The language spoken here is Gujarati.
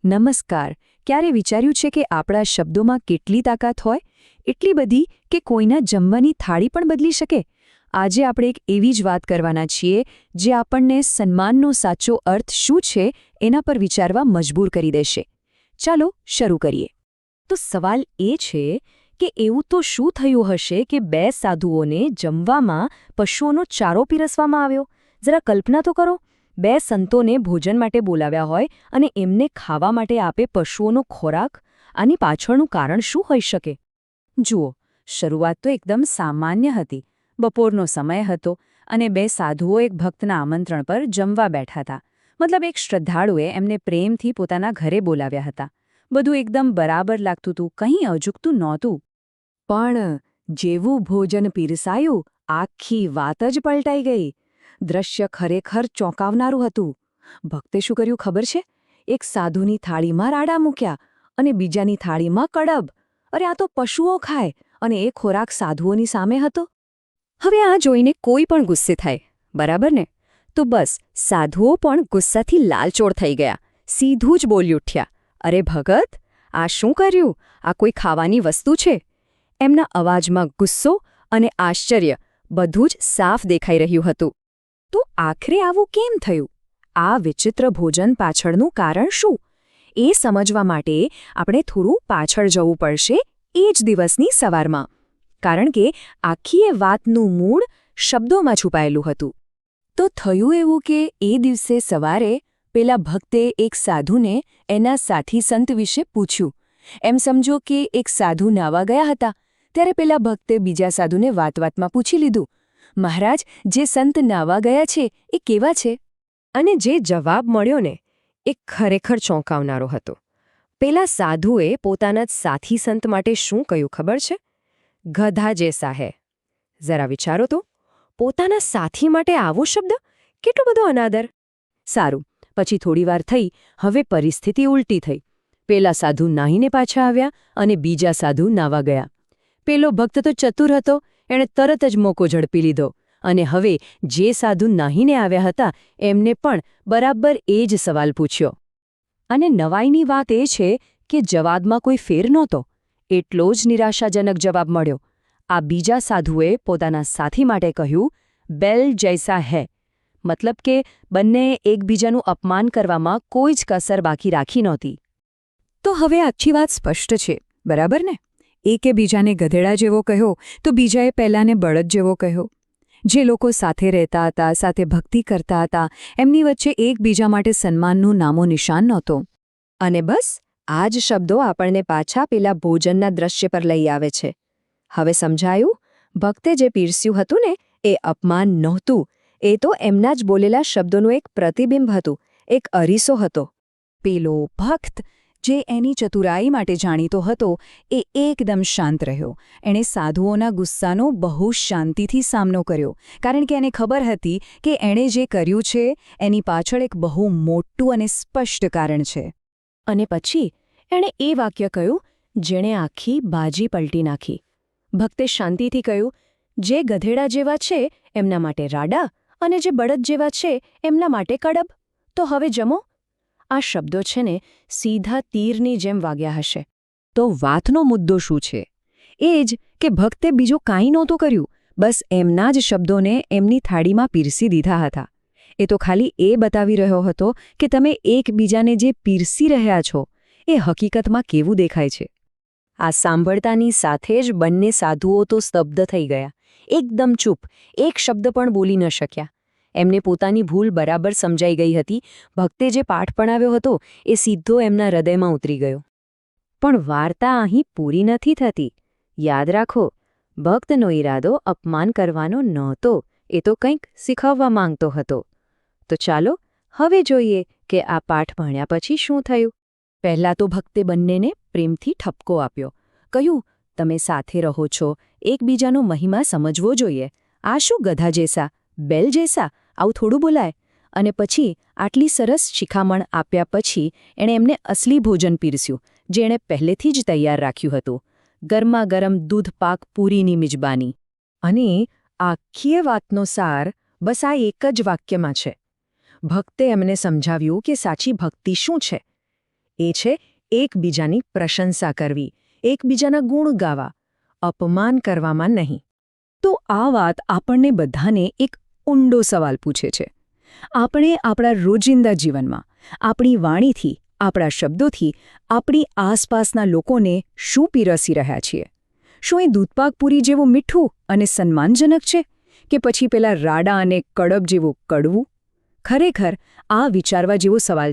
નમસ્કાર. ક્યારે વિચાર્યું છે કે આપણા શબ્દોમાં કેટલી તાકાત હોય? એટલી બધી કે કોઈના જમવાની થાળી પણ બદલી શકે? આજે આપણે એક એવી જ વાત કરવાના છીએ જે આપણને સન્માનનો સાચો અર્થ શું છે એના પર વિચારવા મજબૂર કરી દેશે. ચાલો શરૂ કરીએ. તો સવાલ એ છે કે એવું તો શું થયું હશે કે બે સાધુઓને જમવામાં પશુઓનો ચારો પીરસવામાં આવ્યો? જરા કલ્પના તો કરો. બે સંતોને ભોજન માટે બોલાવ્યા હોય અને એમને ખાવા માટે આપે પશુઓનો ખોરાક. આની પાછળનું કારણ શું હોઈ શકે? જુઓ, શરૂઆત તો એકદમ સામાન્ય હતી. બપોરનો સમય હતો અને બે સાધુઓ એક ભક્તના આમંત્રણ પર જમવા બેઠા હતા. મતલબ એક શ્રદ્ધાળુએ એમને પ્રેમથી પોતાના ઘરે બોલાવ્યા હતા. બધું એકદમ બરાબર લાગતું હતું, કંઈ અજુગતું નહોતું. પણ જેવું ભોજન પીરસાયું, આખી વાત જ પલટાઈ ગઈ. દ્રશ્ય ખરેખર ચોંકાવનારું હતું. ભક્તે શું કર્યું ખબર છે? એક સાધુની થાળીમાં રાડા મૂક્યા અને બીજાની થાળીમાં કડબ. અરે, આ તો પશુઓ ખાય અને એ ખોરાક સાધુઓની સામે હતો. હવે આ જોઈને કોઈ પણ ગુસ્સે થાય, બરાબર ને? તો બસ સાધુઓ પણ ગુસ્સાથી લાલચોળ થઈ ગયા. સીધું જ બોલી ઉઠ્યા, અરે ભગત, આ શું કર્યું? આ કોઈ ખાવાની વસ્તુ છે? એમના અવાજમાં ગુસ્સો અને આશ્ચર્ય બધું જ સાફ દેખાઈ રહ્યું હતું. તો આખરે આવું કેમ થયું? આ વિચિત્ર ભોજન પાછળનું કારણ શું? એ સમજવા માટે આપણે થોડું પાછળ જવું પડશે, એ જ દિવસની સવારમાં. કારણ કે આખી એ વાતનું મૂળ શબ્દોમાં છુપાયેલું હતું. તો થયું એવું કે એ દિવસે સવારે પેલા ભક્તે એક સાધુને એના સાથી સંત વિશે પૂછ્યું. એમ સમજો કે એક સાધુ નાવા ગયા હતા ત્યારે પેલા ભક્તે બીજા સાધુને વાત-વાતમાં પૂછી લીધું, મહારાજ, જે સંત નાવા ગયા છે એ કેવા છે? અને જે જવાબ મળ્યો ને એ ખરેખર ચોંકાવનારો હતો. પેલા સાધુએ પોતાના જ સાથી સંત માટે શું કહ્યું ખબર છે? ગધા જેસા હૈ. જરા વિચારો તો, પોતાના સાથી માટે આવો શબ્દ? કેટલો બધો અનાદર! સારું, પછી થોડીવાર થઈ. હવે પરિસ્થિતિ ઉલટી થઈ. પેલા સાધુ નાહીને પાછા આવ્યા અને બીજા સાધુ નાવા ગયા. પેલો ભક્ત તો ચતુર હતો, એણે તરત જ મોકો ઝડપી લીધો અને હવે જે સાધુ નાહીને આવ્યા હતા એમને પણ બરાબર એ જ સવાલ પૂછ્યો. અને નવાઈની વાત એ છે કે જવાબમાં કોઈ ફેર નહોતો. એટલો જ નિરાશાજનક જવાબ મળ્યો. આ બીજા સાધુએ પોતાના સાથી માટે કહ્યું, બેલ જૈસા હૈ. મતલબ કે બંનેએ એકબીજાનું અપમાન કરવામાં કોઈ જ કસર બાકી રાખી નહોતી. તો હવે આખી વાત સ્પષ્ટ છે, બરાબર ને? એકે બીજાને ગધેડા જેવો કહ્યો તો બીજાએ પહેલાને બળદ જેવો કહ્યો. જે લોકો સાથે રહેતા હતા, સાથે ભક્તિ કરતા હતા, એમની વચ્ચે એકબીજા માટે સન્માનનું નામો નિશાન નહોતો. અને બસ આ જ શબ્દો આપણને પાછા પેલા ભોજનના દ્રશ્ય પર લઈ આવે છે. હવે સમજાયું? ભક્તે જે પીરસ્યું હતું ને એ અપમાન નહોતું. એ તો એમના જ બોલેલા શબ્દોનું એક પ્રતિબિંબ હતું, એક અરીસો હતો. પેલો ભક્ત જે એની ચતુરાઈ માટે જાણીતો હતો એ એકદમ શાંત રહ્યો. એણે સાધુઓના ગુસ્સાનો બહુ શાંતિથી સામનો કર્યો, કારણ કે એને ખબર હતી કે એણે જે કર્યું છે એની પાછળ એક બહુ મોટું અને સ્પષ્ટ કારણ છે. અને પછી એણે એ વાક્ય કહ્યું જેણે આખી બાજી પલટી નાખી. ભક્તે શાંતિથી કહ્યું, જે ગધેડા જેવા છે એમના માટે રાડા અને જે બળદ જેવા છે એમના માટે કડબ. તો હવે જમો. આ શબ્દો છે ને સીધા તીરની જેમ વાગ્યા હશે. તો વાતનો મુદ્દો શું છે? એ જ કે ભક્તે બીજું કાંઈ નહોતું કર્યું, બસ એમના જ શબ્દોને એમની થાળીમાં પીરસી દીધા હતા. એ તો ખાલી એ બતાવી રહ્યો હતો કે તમે એકબીજાને જે પીરસી રહ્યા છો એ હકીકતમાં કેવું દેખાય છે. આ સાંભળતાની સાથે જ બંને સાધુઓ તો સ્તબ્ધ થઈ ગયા. એકદમ ચૂપ, એક શબ્દ પણ બોલી ન શક્યા. એમને પોતાની ભૂલ બરાબર સમજાઈ ગઈ હતી. ભક્તે જે પાઠ ભણાવ્યો હતો એ સીધો એમના હૃદયમાં ઉતરી ગયો. પણ વાર્તા અહીં પૂરી નથી થતી. યાદ રાખો, ભક્તનો ઈરાદો અપમાન કરવાનો નહોતો, એ તો કંઈક શીખવવા માંગતો હતો. તો ચાલો હવે જોઈએ કે આ પાઠ ભણ્યા પછી શું થયું. પહેલાં તો ભક્તે બંનેને પ્રેમથી ઠપકો આપ્યો. કહ્યું, તમે સાથે રહો છો, એકબીજાનો મહિમા સમજવો જોઈએ. આ શું ગધા જેસા, બેલ જેસા, આવું થોડું બોલાય. અને પછી આટલી સરસ શિખામણ આપ્યા પછી એણે એમને અસલી ભોજન પીરસ્યું, જે એણે પહેલેથી જ તૈયાર રાખ્યું હતું. ગરમા ગરમ દૂધ પાક પૂરીની મિજબાની. અને આખી વાતનો સાર બસ આ એક જ વાક્યમાં છે. ભક્તે એમને સમજાવ્યું કે સાચી ભક્તિ શું છે. એ છે એકબીજાની પ્રશંસા કરવી, એકબીજાના ગુણ ગાવા, અપમાન કરવામાં નહીં. તો આ વાત આપણને બધાને એક ઊંડો સવાલ પૂછે છે. આપણે આપણા રોજિંદા જીવનમાં, આપણી વાણીથી, આપણા શબ્દોથી, આપણી આસપાસના લોકોને શું પીરસી રહ્યા છીએ? શું એ દૂધપાક પૂરી જેવું મીઠું અને સન્માનજનક છે, કે પછી પેલા રાડા અને કડબ જેવું કડવું? ખરેખર આ વિચારવા જેવો સવાલ